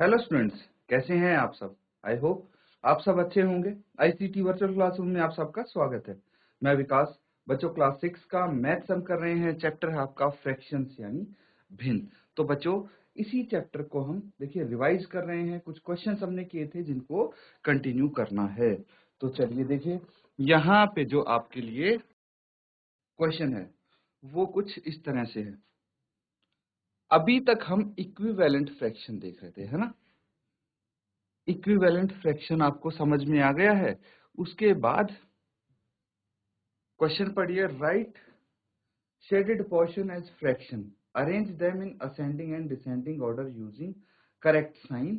Hello students, कैसे हैं आप सब। आई होप आप सब अच्छे होंगे। आईसीटी वर्चुअल क्लासरूम में आप सबका स्वागत है। मैं विकास। बच्चों क्लास 6 का मैथ्स हम कर रहे हैं। चैप्टर है आपका फ्रैक्शंस यानी भिन्न। तो बच्चों इसी चैप्टर को हम देखिए रिवाइज कर रहे हैं। कुछ क्वेश्चंस हमने किए थे जिनको कंटिन्यू करना है। तो चलिए देखिए, यहाँ पे जो आपके लिए क्वेश्चन है वो कुछ इस तरह से है। अभी तक हम इक्विवेलेंट फ्रैक्शन देख रहे थे, है ना। इक्विवेलेंट फ्रैक्शन आपको समझ में आ गया है। उसके बाद क्वेश्चन पढ़िए। Write shaded portion as fraction, arrange them in ascending and descending order using correct sign.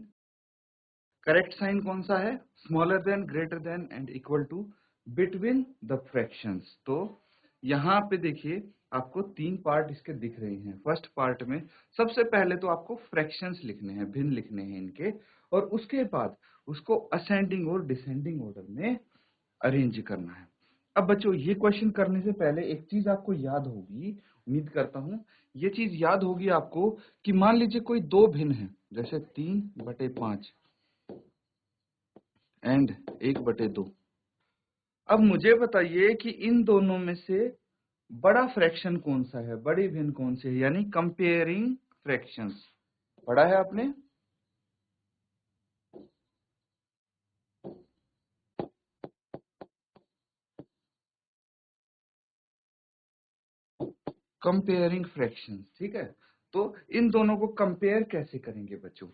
Correct sign कौन सा है? Smaller than, greater than and equal to, between the fractions. तो यहाँ पे देखिए आपको तीन पार्ट इसके दिख रहे हैं। फर्स्ट पार्ट में सबसे पहले तो आपको फ्रैक्शंस लिखने हैं, भिन्न लिखने हैं इनके, और उसके बाद उसको असेंडिंग और डिसेंडिंग ऑर्डर में अरेंज करना है। अब बच्चों ये क्वेश्चन करने से पहले एक चीज आपको याद होगी, उम्मीद करता हूं ये चीज याद होगी आपको, कि मान लीजिए कोई दो भिन्न है, जैसे 3/5 एंड 1/2। अब मुझे बताइए कि इन दोनों में से बड़ा फ्रैक्शन कौन सा है, बड़ी भिन्न कौन सी है, यानी कंपेयरिंग फ्रैक्शंस। पढ़ा है आपने? कंपेयरिंग फ्रैक्शंस, ठीक है। तो इन दोनों को कंपेयर कैसे करेंगे बच्चों?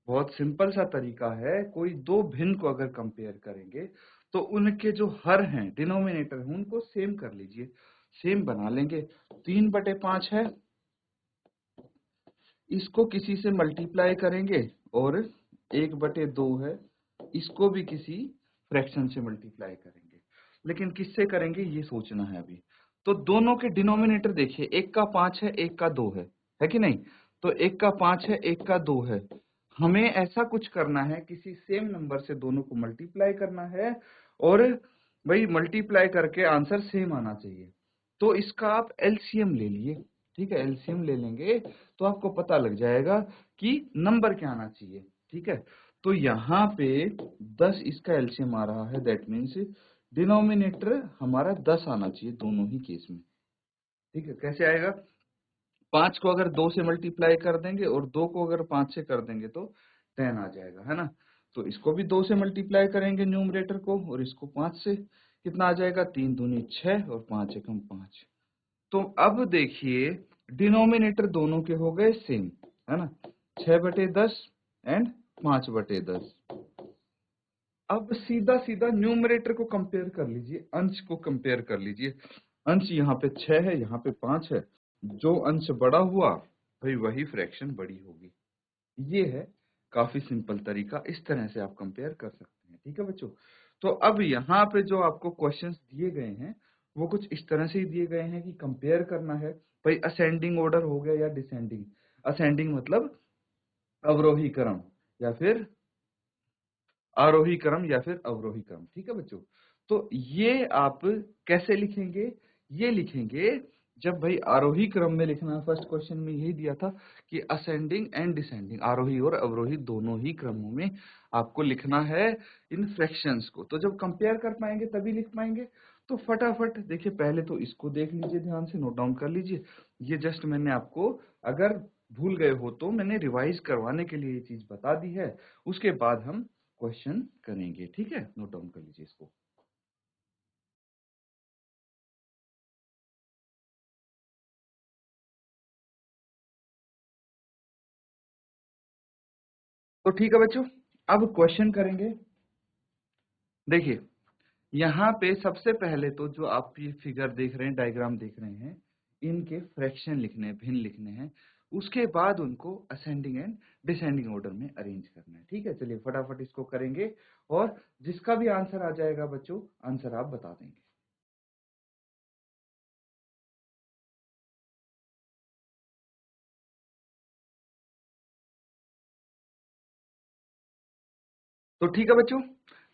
बहुत सिंपल सा तरीका है। कोई दो भिन्न को अगर कंपेयर करेंगे तो उनके जो हर हैं, डिनोमिनेटर हैं, उनको सेम कर लीजिए, सेम बना लेंगे। 3/5 है, इसको किसी से मल्टीप्लाई करेंगे, और 1/2 है, इसको भी किसी फ्रैक्शन से मल्टीप्लाई करेंगे। लेकिन किससे करेंगे ये सोचना है अभी। तो दोनों के डिनोमिनेटर देखिए, एक का 5 है, एक का 2 है कि नहीं? तो एक का 5 है, एक का 2 है। हमें ऐसा कुछ करना है, किसी सेम नंबर से दोनों को मल्टीप्लाई करना है, और भाई मल्टीप्लाई करके आंसर सेम आना चाहिए। तो इसका आप एलसीएम ले लिए, ठीक है। एलसीएम ले लेंगे तो आपको पता लग जाएगा कि नंबर क्या आना चाहिए, ठीक है। तो यहाँ पे 10 इसका एलसीएम आ रहा है, दैट मीन्स डिनोमिनेटर हमारा 10 आना चाहिए दोनों ही केस में, ठीक है। कैसे आएगा? 5 को अगर 2 से मल्टीप्लाई कर देंगे और 2 को अगर 5 से कर देंगे तो 10 आ जाएगा, है ना। तो इसको भी 2 से मल्टीप्लाई करेंगे न्यूमरेटर को, और इसको 5 से, कितना आ जाएगा? 3 दूनी 6 और 5 एकम 5। तो अब देखिए डिनोमिनेटर दोनों के हो गए सेम, है ना। 6/10 एंड 5/10। अब सीधा सीधा न्यूमरेटर को कंपेयर कर लीजिए, अंश को कंपेयर कर लीजिए। अंश यहाँ पे 6 है, यहाँ पे 5 है। जो अंश बड़ा हुआ भाई वही फ्रैक्शन बड़ी होगी। ये है काफी सिंपल तरीका, इस तरह से आप कंपेयर कर सकते हैं, ठीक है बच्चों। तो अब यहाँ पे जो आपको क्वेश्चंस दिए गए हैं वो कुछ इस तरह से ही दिए गए हैं कि कंपेयर करना है। भाई असेंडिंग ऑर्डर हो गया या डिसेंडिंग। असेंडिंग मतलब अवरोही क्रम, या फिर आरोही क्रम, या फिर अवरोही क्रम, ठीक है बच्चों। तो ये आप कैसे लिखेंगे? ये लिखेंगे जब भाई आरोही क्रम में लिखना, फर्स्ट क्वेश्चन में यही दिया था कि असेंडिंग एंड डिसेंडिंग, आरोही और अवरोही दोनों ही क्रमों में आपको लिखना है इन फ्रैक्शंस को। तो जब कंपेयर कर पाएंगे तभी लिख पाएंगे। तो फटाफट देखिए, पहले तो इसको देख लीजिए, ध्यान से नोट डाउन कर लीजिए। ये जस्ट मैंने आपको, अगर भूल गए हो तो मैंने रिवाइज करवाने के लिए ये चीज बता दी है। उसके बाद हम क्वेश्चन करेंगे, ठीक है। नोट डाउन कर लीजिए इसको। तो ठीक है बच्चों, अब क्वेश्चन करेंगे। देखिए यहाँ पे सबसे पहले तो जो आप ये फिगर देख रहे हैं, डायग्राम देख रहे हैं, इनके फ्रैक्शन लिखने हैं, भिन्न लिखने हैं। उसके बाद उनको असेंडिंग एंड डिसेंडिंग ऑर्डर में अरेंज करना है, ठीक है। चलिए फटाफट इसको करेंगे, और जिसका भी आंसर आ जाएगा बच्चों, आंसर आप बता देंगे। तो ठीक है बच्चों,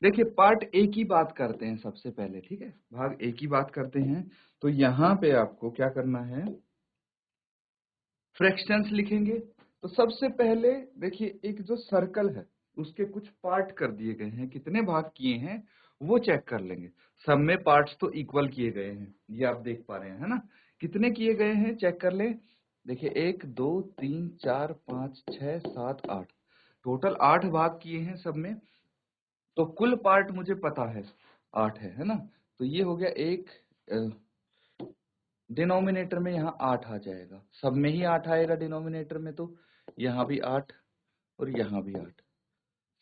देखिए पार्ट ए की बात करते हैं सबसे पहले, ठीक है। भाग ए की बात करते हैं। तो यहाँ पे आपको क्या करना है, फ्रैक्शंस लिखेंगे। तो सबसे पहले देखिए एक जो सर्कल है उसके कुछ पार्ट कर दिए गए हैं, कितने भाग किए हैं वो चेक कर लेंगे। सब में पार्ट्स तो इक्वल किए गए हैं, ये आप देख पा रहे हैं, है ना। कितने किए गए हैं चेक कर लें। देखिए 1 2 3 4 5 6 7 8, टोटल 8 भाग किए हैं सब में। तो कुल पार्ट मुझे पता है 8 है ना। तो ये हो गया एक, डिनोमिनेटर में यहाँ 8 आ जाएगा, सब में ही 8 आएगा डिनोमिनेटर में, तो यहाँ भी 8 और यहाँ भी 8।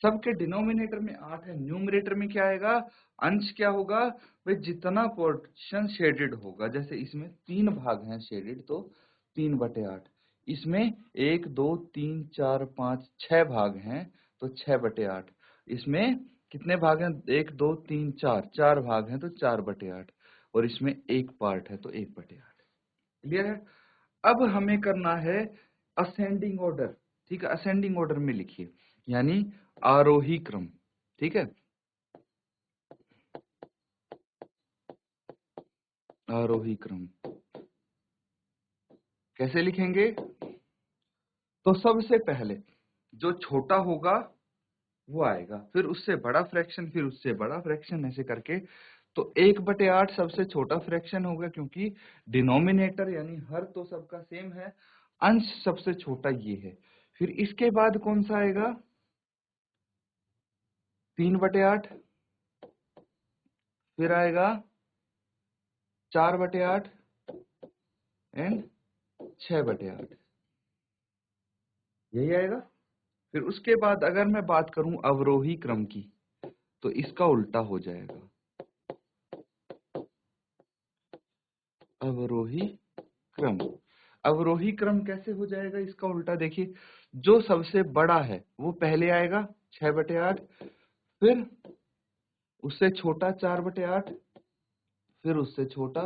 सबके डिनोमिनेटर में 8 है, न्यूमरेटर में क्या आएगा, अंश क्या होगा भाई, जितना पोर्शन शेडेड होगा। जैसे इसमें 3 भाग हैं शेडेड, तो 3/8। इसमें 1 2 3 4 5 6 भाग हैं, तो 6/8। इसमें कितने भाग हैं, 1 2 3 4 भाग हैं, तो 4/8। और इसमें एक पार्ट है, तो 1/8। क्लियर है। अब हमें करना है असेंडिंग ऑर्डर। ठीक है, असेंडिंग ऑर्डर में लिखिए, यानी आरोही क्रम। ठीक है, आरोही क्रम कैसे लिखेंगे। तो सबसे पहले जो छोटा होगा वो आएगा, फिर उससे बड़ा फ्रैक्शन, फिर उससे बड़ा फ्रैक्शन, ऐसे करके। तो 1/8 सबसे छोटा फ्रैक्शन होगा, क्योंकि डिनोमिनेटर यानी हर तो सबका सेम है, अंश सबसे छोटा ये है। फिर इसके बाद कौन सा आएगा, 3/8। फिर आएगा 4/8 एंड 6/8, यही आएगा। फिर उसके बाद अगर मैं बात करूं अवरोही क्रम की, तो इसका उल्टा हो जाएगा, अवरोही क्रम। अवरोही क्रम कैसे हो जाएगा इसका उल्टा, देखिए जो सबसे बड़ा है वो पहले आएगा 6/8, फिर उससे छोटा 4/8, फिर उससे छोटा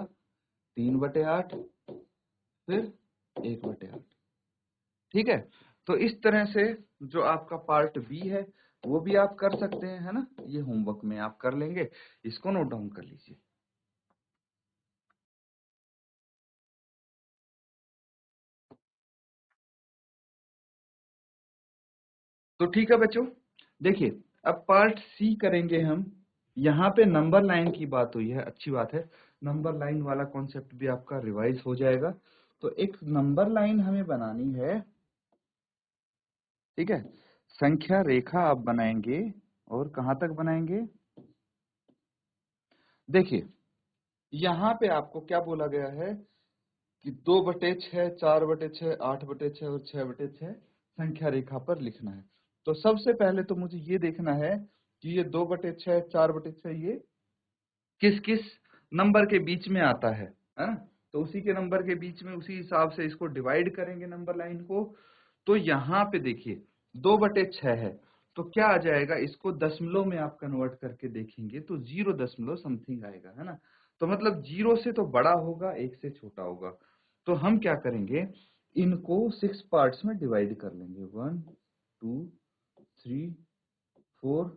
3/8, फिर 1/8। ठीक है, तो इस तरह से जो आपका पार्ट बी है वो भी आप कर सकते हैं, है ना। ये होमवर्क में आप कर लेंगे, इसको नोट डाउन कर लीजिए। तो ठीक है बच्चों, देखिए अब पार्ट सी करेंगे हम। यहाँ पे नंबर लाइन की बात हुई है, अच्छी बात है, नंबर लाइन वाला कॉन्सेप्ट भी आपका रिवाइज हो जाएगा। तो एक नंबर लाइन हमें बनानी है, ठीक है। संख्या रेखा आप बनाएंगे, और कहां तक बनाएंगे, देखिए यहाँ पे आपको क्या बोला गया है कि 2/6, 4/6, 8/6 और 6/6 संख्या रेखा पर लिखना है। तो सबसे पहले तो मुझे ये देखना है कि ये 2/6, 4/6 ये किस किस नंबर के बीच में आता है ना। तो उसी के नंबर के बीच में, उसी हिसाब से इसको डिवाइड करेंगे नंबर लाइन को। तो यहाँ पे देखिए 2/6 है, तो क्या आ जाएगा, इसको दशमलव में आप कन्वर्ट करके देखेंगे तो 0 दशमलव समथिंग आएगा, है ना। तो मतलब 0 से तो बड़ा होगा, 1 से छोटा होगा। तो हम क्या करेंगे, इनको 6 पार्ट्स में डिवाइड कर लेंगे, 1 2 3 4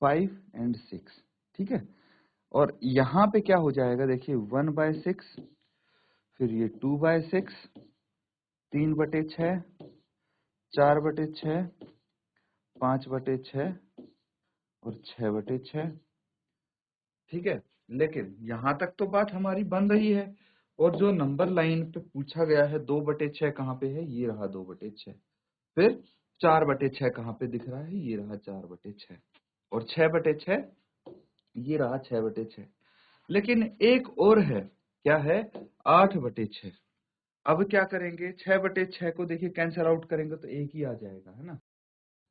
5 एंड 6। ठीक है, और यहाँ पे क्या हो जाएगा, देखिए 1/6, फिर ये 2/6, 3/6, 4/6, 5/6 और 6/6। ठीक है, लेकिन यहाँ तक तो बात हमारी बन रही है। और जो नंबर लाइन पे पूछा गया है 2/6 कहाँ पे है, ये रहा 2/6। फिर 4/6 कहाँ पे दिख रहा है, ये रहा 4/6। और 6/6 ये रहा 6/6। लेकिन एक और है, क्या है, 8/6। अब क्या करेंगे, 6/6 को देखिए कैंसिल आउट करेंगे तो एक ही आ जाएगा, है ना।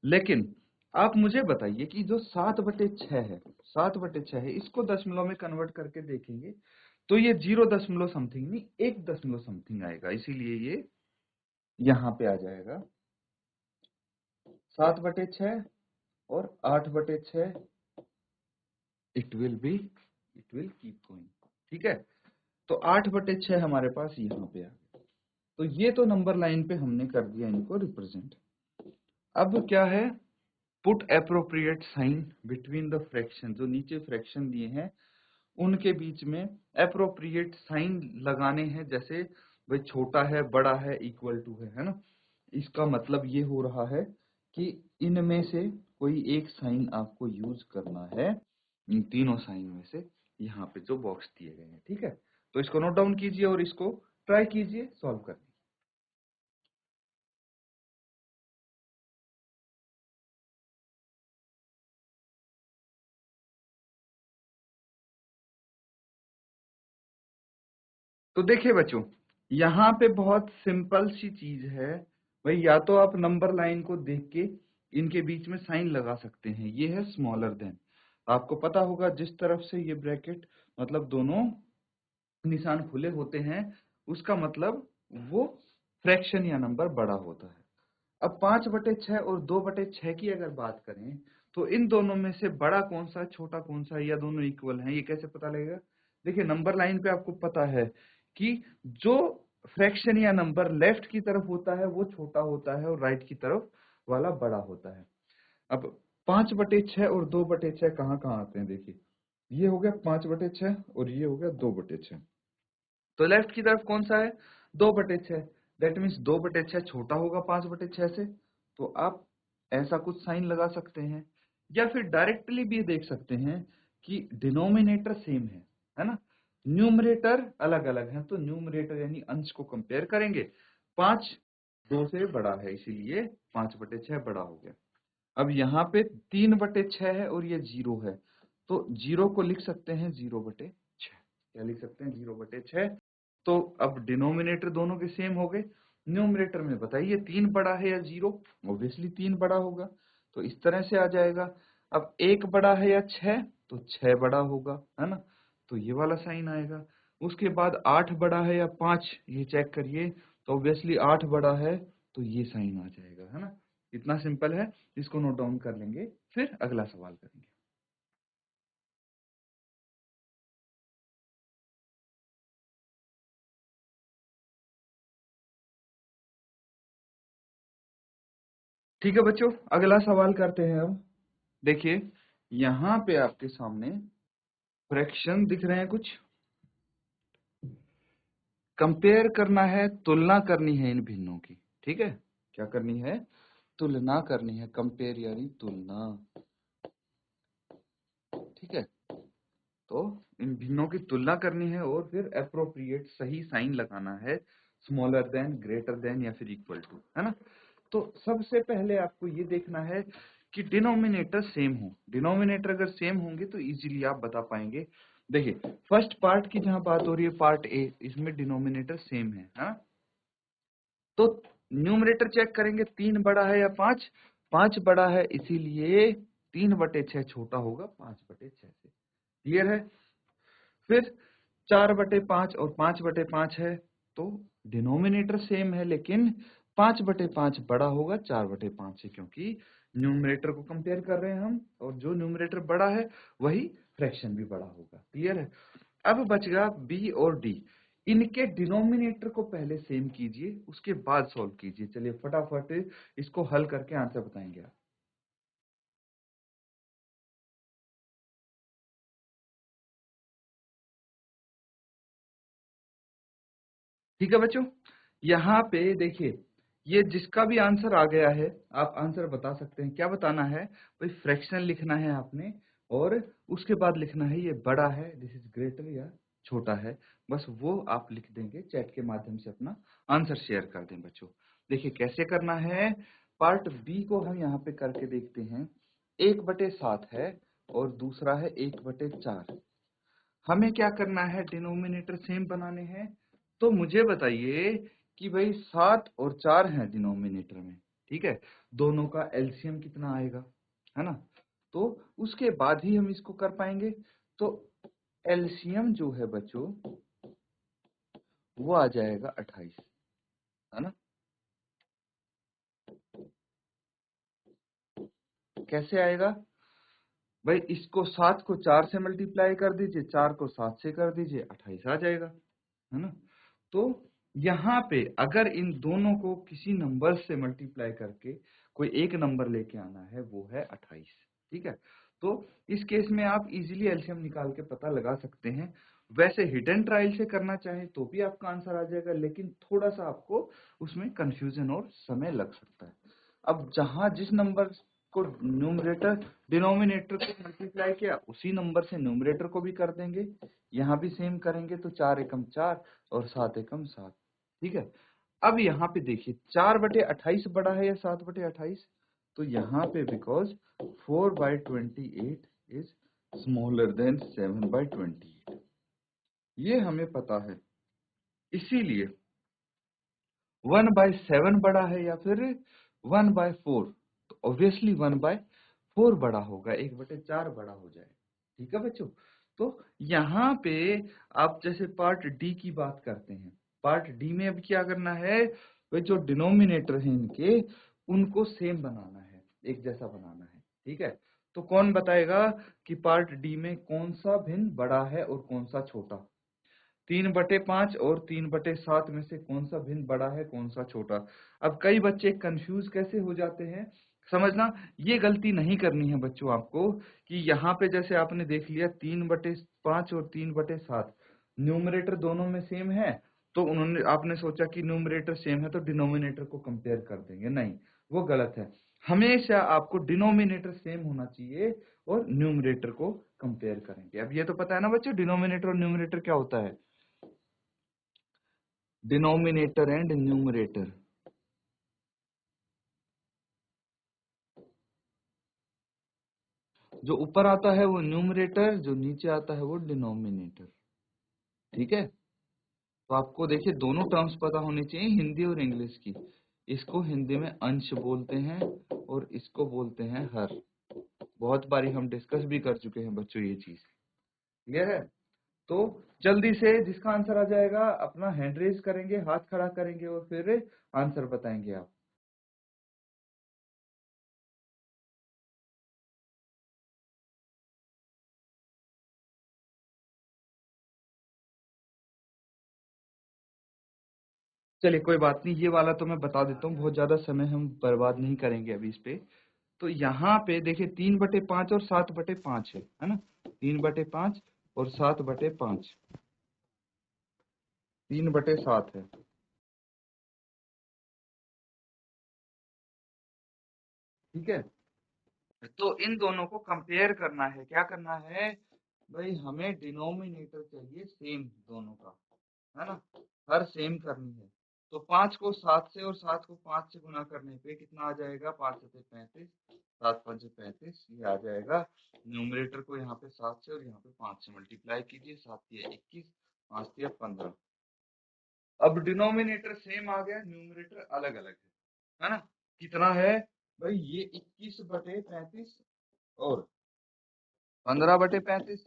लेकिन आप मुझे बताइए कि जो 7/6 है, 7/6 है, इसको दशमलव में कन्वर्ट करके देखेंगे तो ये 0 दशमलव समथिंग नहीं, 1 दशमलव समथिंग आएगा, इसीलिए ये यहाँ पे आ जाएगा 7/6 और 8/6। It will keep going. ठीक है, तो 8/6 हमारे पास यहाँ पे आ गया। तो ये तो नंबर लाइन पे हमने कर दिया इनको रिप्रेजेंट। अब क्या है, put appropriate sign between the fraction, जो नीचे फ्रैक्शन दिए हैं उनके बीच में एप्रोप्रिएट साइन लगाने हैं। जैसे भाई छोटा है, बड़ा है, इक्वल टू है ना। इसका मतलब ये हो रहा है कि इनमें से कोई एक साइन आपको यूज करना है, इन तीनों साइन में से, यहाँ पे जो बॉक्स दिए गए हैं। ठीक है, तो इसको नोट डाउन कीजिए और इसको ट्राई कीजिए सॉल्व करने। तो देखिए बच्चों, यहाँ पे बहुत सिंपल सी चीज है भाई, या तो आप नंबर लाइन को देख के इनके बीच में साइन लगा सकते हैं। ये है स्मॉलर देन, आपको पता होगा जिस तरफ से ये ब्रैकेट मतलब दोनों निशान खुले होते हैं उसका मतलब वो फ्रैक्शन या नंबर बड़ा होता है। अब 5/6 और 2/6 की अगर बात करें तो इन दोनों में से बड़ा कौन सा है, छोटा कौन सा है, या दोनों इक्वल हैं, ये कैसे पता लगेगा? देखिए नंबर लाइन पे आपको पता है कि जो फ्रैक्शन या नंबर लेफ्ट की तरफ होता है वो छोटा होता है और राइट की तरफ वाला बड़ा होता है। अब 5/6 और 2/6 कहाँ कहाँ आते हैं? देखिए ये हो गया 5/6 और ये हो गया 2/6। तो लेफ्ट की तरफ कौन सा है? 2/6। दैट मीन्स 2/6 छोटा होगा 5/6 से। तो आप ऐसा कुछ साइन लगा सकते हैं, या फिर डायरेक्टली भी देख सकते हैं कि डिनोमिनेटर सेम है ना, न्यूमरेटर अलग अलग है, तो न्यूमरेटर यानी अंश को कंपेयर करेंगे। 5 2 से बड़ा है इसीलिए 5/6 बड़ा हो गया। अब यहाँ पे 3/6 है और ये 0 है, तो 0 को लिख सकते हैं 0/6। क्या लिख सकते हैं? 0/6। तो अब डिनोमिनेटर दोनों के सेम हो गए। न्यूमरेटर में बताइए 3 बड़ा है या 0? ऑब्वियसली 3 बड़ा होगा, तो इस तरह से आ जाएगा। अब 1 बड़ा है या 6? तो 6 बड़ा होगा, है ना, तो ये वाला साइन आएगा। उसके बाद 8 बड़ा है या 5? ये चेक करिए, तो ऑब्वियसली 8 बड़ा है, तो ये साइन आ जाएगा, है ना। इतना सिंपल है, इसको नोट डाउन कर लेंगे, फिर अगला सवाल करेंगे। ठीक है बच्चों, अगला सवाल करते हैं अब। देखिए यहाँ पे आपके सामने फ्रैक्शन दिख रहे हैं कुछ, कंपेयर करना है, तुलना करनी है इन भिन्नों की। ठीक है, क्या करनी है? तुलना करनी है, कंपेयर यानी तुलना। ठीक है, तो इन भिन्नों की तुलना करनी है और फिर अप्रोप्रिएट सही साइन लगाना है, स्मॉलर देन, ग्रेटर देन या फिर इक्वल टू, है ना। तो सबसे पहले आपको ये देखना है कि डिनोमिनेटर सेम हो। डिनोमिनेटर अगर सेम होंगे तो इजीली आप बता पाएंगे। देखिए फर्स्ट पार्ट की जहां बात हो रही है, पार्ट ए, इसमें डिनोमिनेटर सेम है, हाँ? तो न्यूमरेटर चेक करेंगे, 3 बड़ा है या 5? 5 बड़ा है, इसीलिए 3/6 छोटा होगा 5/6 से। क्लियर है? फिर 4/5 और 5/5 है, तो डिनोमिनेटर सेम है लेकिन 5/5 बड़ा होगा 4/5 से, क्योंकि न्यूमरेटर को कंपेयर कर रहे हैं हम, और जो न्यूमरेटर बड़ा है वही फ्रैक्शन भी बड़ा होगा। क्लियर है? अब बच गया बी और डी। इनके डिनोमिनेटर को पहले सेम कीजिए, उसके बाद सॉल्व कीजिए। चलिए फटाफट इसको हल करके आंसर बताएंगे आप। ठीक है बच्चों, यहाँ पे देखिए, ये जिसका भी आंसर आ गया है आप आंसर बता सकते हैं। क्या बताना है भाई? फ्रैक्शन लिखना है आपने, और उसके बाद लिखना है ये बड़ा है, दिस इज ग्रेटर, या छोटा है। बस वो आप लिख देंगे, चैट के माध्यम से अपना आंसर शेयर कर दें बच्चों। देखिए कैसे करना है, पार्ट बी को हम यहाँ पे करके देखते हैं। 1/7 है और दूसरा है 1/4। हमें क्या करना है? डिनोमिनेटर सेम बनाने हैं। तो मुझे बताइए कि भाई 7 और 4 हैं डिनोमिनेटर में, ठीक है, दोनों का एलसीएम कितना आएगा, है ना। तो उसके बाद ही हम इसको कर पाएंगे। तो एलसीएम जो है बच्चों वो आ जाएगा 28, है ना। कैसे आएगा भाई? इसको 7 को 4 से मल्टीप्लाई कर दीजिए, 4 को 7 से कर दीजिए, 28 आ जाएगा, है ना। तो यहाँ पे अगर इन दोनों को किसी नंबर से मल्टीप्लाई करके कोई एक नंबर लेके आना है, वो है 28। ठीक है, तो इस केस में आप इजीली एलसीएम निकाल के पता लगा सकते हैं। वैसे हिडन ट्रायल से करना चाहे तो भी आपका आंसर आ जाएगा, लेकिन थोड़ा सा आपको उसमें कंफ्यूजन और समय लग सकता है। अब जहां जिस नंबर को न्यूमरेटर डिनोमिनेटर को मल्टीप्लाई किया उसी नंबर से न्यूमरेटर को भी कर देंगे, यहाँ भी सेम करेंगे, तो 4 एकम 4 और 7 एकम 7। ठीक है। अब यहाँ पे देखिए 4/28 बड़ा है या 7/28, तो यहाँ पे बिकॉज 4/28 इज स्मॉलर देन 7/28, ये हमें पता है। इसीलिए 1/7 बड़ा है या फिर 1/4, तो ऑब्वियसली 1/4 बड़ा होगा, 1/4 बड़ा हो जाए। ठीक है बच्चों, तो यहाँ पे आप जैसे पार्ट डी की बात करते हैं, पार्ट डी में अब क्या करना है, वे जो डिनोमिनेटर है इनके उनको सेम बनाना है, एक जैसा बनाना है। ठीक है, तो कौन बताएगा कि पार्ट डी में कौन सा भिन्न बड़ा है और कौन सा छोटा, 3/5 और 3/7 में से कौन सा भिन्न बड़ा है कौन सा छोटा। अब कई बच्चे कंफ्यूज कैसे हो जाते हैं, समझना ये गलती नहीं करनी है बच्चों आपको, कि यहाँ पे जैसे आपने देख लिया 3/5 और 3/7 न्यूमरेटर दोनों में सेम है, तो उन्होंने आपने सोचा कि न्यूमरेटर सेम है तो डिनोमिनेटर को कंपेयर कर देंगे, नहीं, वो गलत है। हमेशा आपको डिनोमिनेटर सेम होना चाहिए और न्यूमरेटर को कंपेयर करेंगे। अब ये तो पता है ना बच्चों डिनोमिनेटर और न्यूमरेटर क्या होता है, डिनोमिनेटर एंड न्यूमरेटर। जो ऊपर आता है वो न्यूमरेटर, जो नीचे आता है वो डिनोमिनेटर। ठीक है, तो आपको देखिए दोनों टर्म्स पता होनी चाहिए, हिंदी और इंग्लिश की। इसको हिंदी में अंश बोलते हैं और इसको बोलते हैं हर। बहुत बारी हम डिस्कस भी कर चुके हैं बच्चों ये चीज, क्लियर है। तो जल्दी से जिसका आंसर आ जाएगा अपना हैंड रेज करेंगे, हाथ खड़ा करेंगे और फिर आंसर बताएंगे आप। चलिए कोई बात नहीं, ये वाला तो मैं बता देता हूँ, बहुत ज्यादा समय हम बर्बाद नहीं करेंगे अभी इस पे। तो यहाँ पे देखिए 3/5 और 7/5 है ना, 3/5 और 7/5, 3/7 है। ठीक है, तो इन दोनों को कंपेयर करना है, क्या करना है भाई, हमें डिनोमिनेटर चाहिए सेम दोनों का, है ना, हर सेम करनी है। तो 5 को 7 से और 7 को 5 से गुना करने पे कितना आ जाएगा, 5 7 35, 7 5 35, ये आ जाएगा। न्यूमरेटर को यहाँ पे 7 से और यहाँ पे 5 से मल्टीप्लाई कीजिए, 7 दिया 21, 5 दिया 15। अब डिनोमिनेटर सेम आ गया, न्यूमरेटर अलग अलग है ना। कितना है भाई, ये 21/35 और 15/35।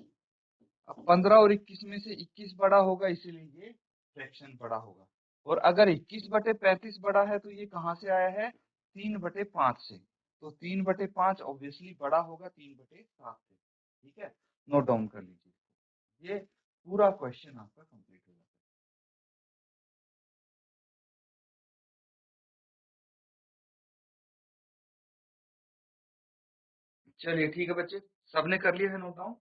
अब 15 और 21 में से 21 बड़ा होगा, इसीलिए ये फ्रैक्शन बड़ा होगा। और अगर 21/35 बड़ा है तो ये कहाँ से आया है, 3/5 से, तो 3/5 ऑब्वियसली बड़ा होगा 3/7 से। ठीक है, नोट डाउन कर लीजिए, ये पूरा क्वेश्चन आपका कंप्लीट हो जाता है। चलिए ठीक है बच्चे, सबने कर लिया है नोट डाउन।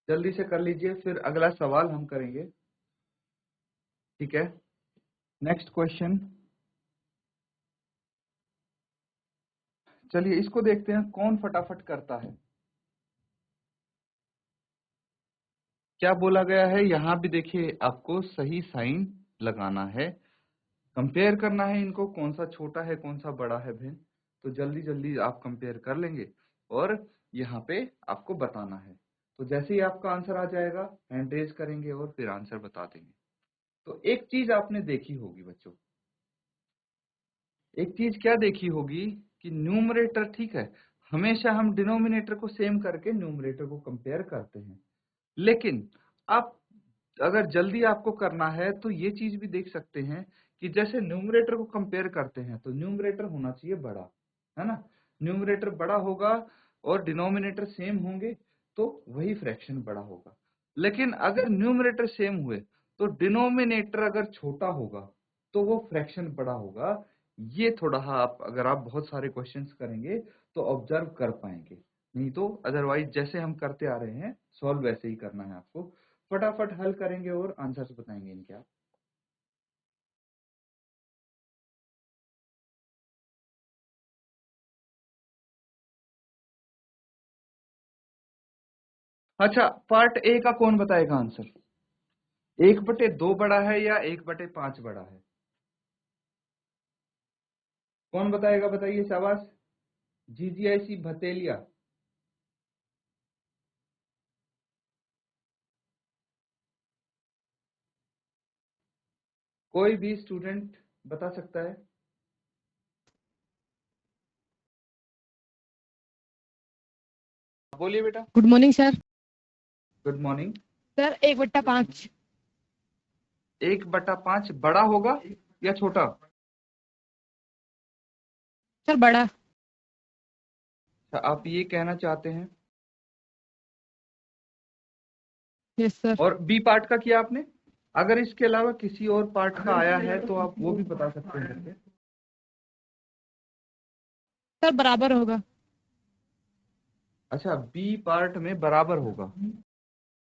जल्दी से कर लीजिए, फिर अगला सवाल हम करेंगे। ठीक है, नेक्स्ट क्वेश्चन, चलिए इसको देखते हैं कौन फटाफट करता है। क्या बोला गया है, यहाँ भी देखिए आपको सही साइन लगाना है, कंपेयर करना है इनको, कौन सा छोटा है कौन सा बड़ा है भिन्न। तो जल्दी जल्दी आप कंपेयर कर लेंगे और यहाँ पे आपको बताना है। तो जैसे ही आपका आंसर आ जाएगा हैंड रेज करेंगे और फिर आंसर बता देंगे। तो एक चीज आपने देखी होगी बच्चों, एक चीज क्या देखी होगी कि न्यूमरेटर, ठीक है, हमेशा हम डिनोमिनेटर को सेम करके न्यूमरेटर को कंपेयर करते हैं, लेकिन आप अगर जल्दी आपको करना है तो ये चीज भी देख सकते हैं कि जैसे न्यूमरेटर को कंपेयर करते हैं तो न्यूमरेटर होना चाहिए बड़ा, है ना, न्यूमरेटर बड़ा होगा और डिनोमिनेटर सेम होंगे तो वही फ्रैक्शन बड़ा होगा। लेकिन अगर न्यूमरेटर सेम हुए तो डिनोमिनेटर अगर छोटा होगा तो वो फ्रैक्शन बड़ा होगा। ये थोड़ा आप अगर आप बहुत सारे क्वेश्चंस करेंगे तो ऑब्जर्व कर पाएंगे, नहीं तो अदरवाइज जैसे हम करते आ रहे हैं सॉल्व वैसे ही करना है आपको। फटाफट हल करेंगे और आंसर्स बताएंगे इनके आप। अच्छा, पार्ट ए का कौन बताएगा आंसर? 1/2 बड़ा है या 1/5 बड़ा है? कौन बताएगा, बताइए, शाबाश। जीजीआईसी भतेलिया। कोई भी स्टूडेंट बता सकता है? बोलिए बेटा। Good morning sir. Good morning. Sir 1/5। 1/5 बड़ा होगा या छोटा? सर बड़ा। आप ये कहना चाहते हैं? Yes sir. और बी पार्ट का किया आपने? अगर इसके अलावा किसी और पार्ट का आया है तो आप वो भी बता सकते हैं करके। सर बराबर होगा। अच्छा, बी पार्ट में बराबर होगा,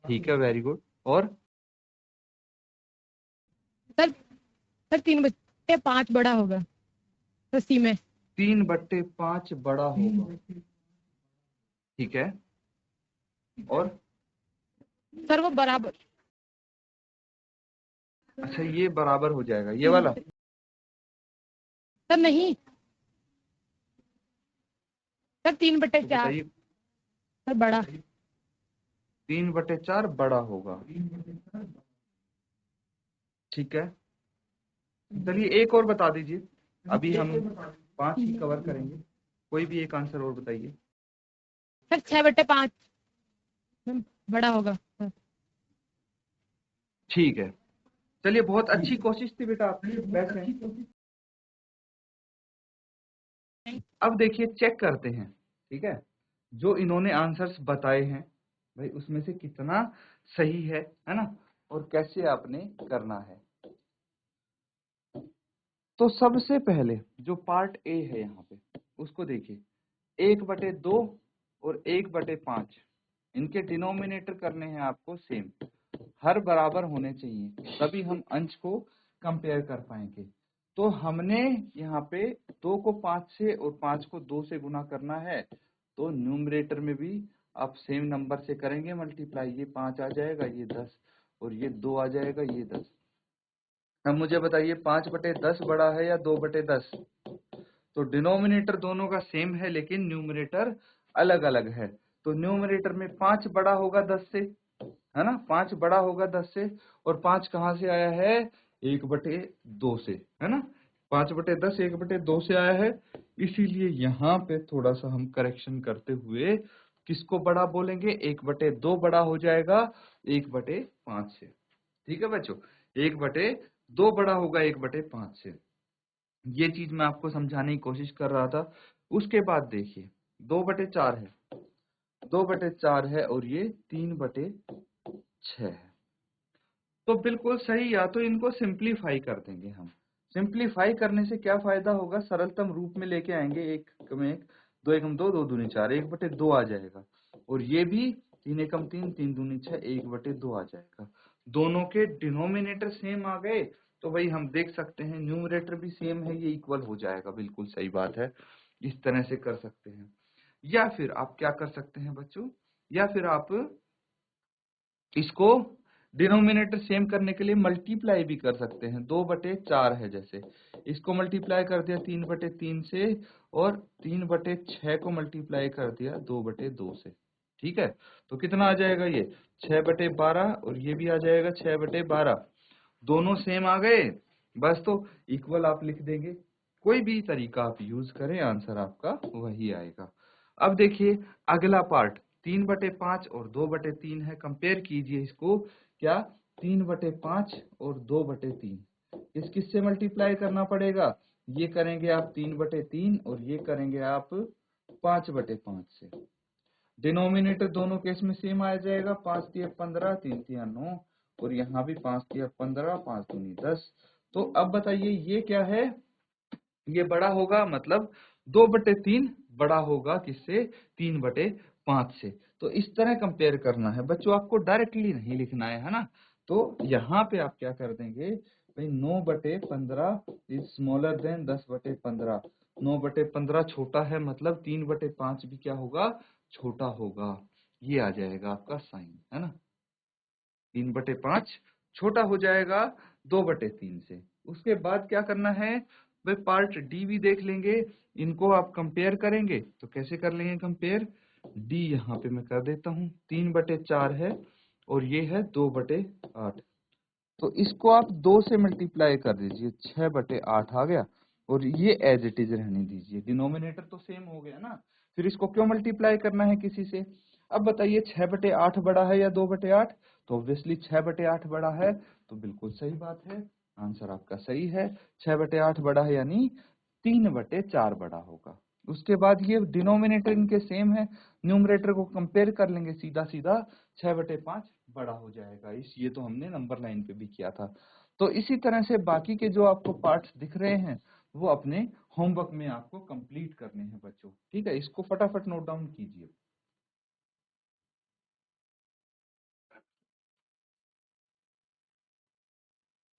ठीक है, वेरी गुड। और सर सर 3/5 बड़ा होगा। सर सी में 3/5 बड़ा होगा, ठीक है। और सर वो बराबर। अच्छा, ये बराबर हो जाएगा ये वाला? सर नहीं, सर तो 3/4। बताइए। सर बड़ा। 3/4 बड़ा होगा, ठीक है। चलिए एक और बता दीजिए, अभी हम 5 ही कवर करेंगे। कोई भी एक आंसर और बताइए। सर 6/5 बड़ा होगा सर। ठीक है, चलिए, बहुत अच्छी कोशिश थी बेटा आपकी, बैठ रहे हैं। अब देखिए, चेक करते हैं, ठीक है, जो इन्होंने आंसर्स बताए हैं भाई उसमें से कितना सही है ना, और कैसे आपने करना है। तो सबसे पहले जो पार्ट ए है यहाँ पे उसको देखिए। 1/2 और 1/5 इनके डिनोमिनेटर करने हैं आपको सेम, हर बराबर होने चाहिए, तभी हम अंश को कंपेयर कर पाएंगे। तो हमने यहाँ पे 2 को 5 से और 5 को 2 से गुना करना है, तो न्यूमरेटर में भी आप सेम नंबर से करेंगे मल्टीप्लाई। ये 5 आ जाएगा, ये 10, और ये 2 आ जाएगा, ये 10। अब मुझे बताइए 5/10 बड़ा है या 2/10? तो डिनोमिनेटर दोनों का सेम है लेकिन न्यूमरेटर अलग अलग है। तो न्यूमरेटर में 5 बड़ा होगा 10 से, है ना, 5 बड़ा होगा 10 से। और 5 कहाँ से आया है? 1/2 से, है ना। 5/10 1/2 से आया है, इसीलिए यहाँ पे थोड़ा सा हम करेक्शन करते हुए किसको बड़ा बोलेंगे? 1/2 बड़ा हो जाएगा 1/5 से, ठीक है बच्चों। 1/2 बड़ा होगा 1/5 से। ये चीज मैं आपको समझाने की कोशिश कर रहा था। उसके बाद देखिए 2/4 है, 2/4 है, और ये 3/6 है। तो बिल्कुल सही, या तो इनको सिंप्लीफाई कर देंगे हम। सिंप्लीफाई करने से क्या फायदा होगा? सरलतम रूप में लेके आएंगे, 1 में 1, 2 एकम 2, 2 दूनी 4, 1/2 आ जाएगा। और ये भी 3 एकम 3, 3 दूनी 6, 1/2 आ जाएगा। दोनों के डिनोमिनेटर सेम आ गए, तो वही हम देख सकते हैं न्यूमरेटर भी सेम है, ये इक्वल हो जाएगा। बिल्कुल सही बात है, इस तरह से कर सकते हैं। या फिर आप क्या कर सकते हैं बच्चों, या फिर आप इसको डिनोमिनेटर सेम करने के लिए मल्टीप्लाई भी कर सकते हैं। 2/4 है, जैसे इसको मल्टीप्लाई कर दिया 3/3 से, और 3/6 को मल्टीप्लाई कर दिया 2/2 से, ठीक है। तो कितना आ जाएगा? ये 6/12, और ये भी आ जाएगा 6/12। दोनों सेम आ गए, बस तो इक्वल आप लिख देंगे। कोई भी तरीका आप यूज करें, आंसर आपका वही आएगा। अब देखिए अगला पार्ट 3/5 और 2/3 है। कंपेयर कीजिए इसको, क्या 3/5 और 2/3 किस से मल्टीप्लाई करना पड़ेगा? ये करेंगे आप 3/3 और ये करेंगे आप 5/5 से। डिनोमिनेटर दोनों केस में सेम आ जाएगा, 5 तिया 15, 3 तिया 9, और यहाँ भी 5 तिया 15, 5 दूनी 10। तो अब बताइए ये क्या है? ये बड़ा होगा, मतलब 2/3 बड़ा होगा किससे, 3/5 से। तो इस तरह कंपेयर करना है बच्चों, आपको डायरेक्टली नहीं लिखना है ना। तो यहाँ पे आप क्या कर देंगे भाई, 9/15 इज स्मॉलर देन 10/15। 9/15 छोटा है, मतलब 3/5 भी क्या होगा, छोटा होगा। ये आ जाएगा आपका साइन, है ना। 3/5 छोटा हो जाएगा 2/3 से। उसके बाद क्या करना है भाई, पार्ट डी भी देख लेंगे। इनको आप कंपेयर करेंगे तो कैसे कर लेंगे कंपेयर, डी यहाँ पे मैं कर देता हूँ, 3/4 है और ये है 2/8। तो इसको आप 2 से मल्टीप्लाई कर दीजिए, 6/8 आ गया। और ये एज इट इज रहने दीजिए, डिनोमिनेटर तो सेम हो गया ना। फिर इसको क्यों मल्टीप्लाई करना है किसी से। अब बताइए 6/8 बड़ा है या 2/8, तो ऑब्वियसली 6/8 बड़ा है। तो बिल्कुल सही बात है, आंसर आपका सही है। 6/8 बड़ा है यानी 3/4 बड़ा होगा। उसके बाद ये डिनोमिनेटर इनके सेम है, न्यूमरेटर को कंपेयर कर लेंगे, सीधा सीधा 6/5 बड़ा हो जाएगा। इस ये तो हमने नंबर लाइन पे भी किया था। तो इसी तरह से बाकी के जो आपको पार्ट्स दिख रहे हैं वो अपने होमवर्क में आपको कंप्लीट करने हैं बच्चों, ठीक है। इसको फटाफट नोट डाउन कीजिए।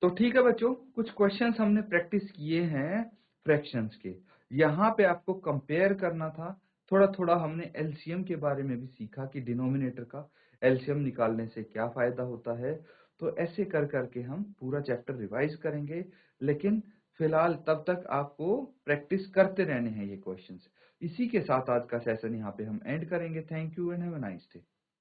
तो ठीक है बच्चों, कुछ क्वेश्चंस हमने प्रैक्टिस किए हैं फ्रैक्शंस के। यहाँ पे आपको कंपेयर करना था। थोड़ा थोड़ा हमने एलसीएम के बारे में भी सीखा कि डिनोमिनेटर का एलसीएम निकालने से क्या फायदा होता है। तो ऐसे कर करके हम पूरा चैप्टर रिवाइज करेंगे, लेकिन फिलहाल तब तक आपको प्रैक्टिस करते रहने हैं ये क्वेश्चंस। इसी के साथ आज का सेशन यहाँ पे हम एंड करेंगे। Thank you and have a nice day.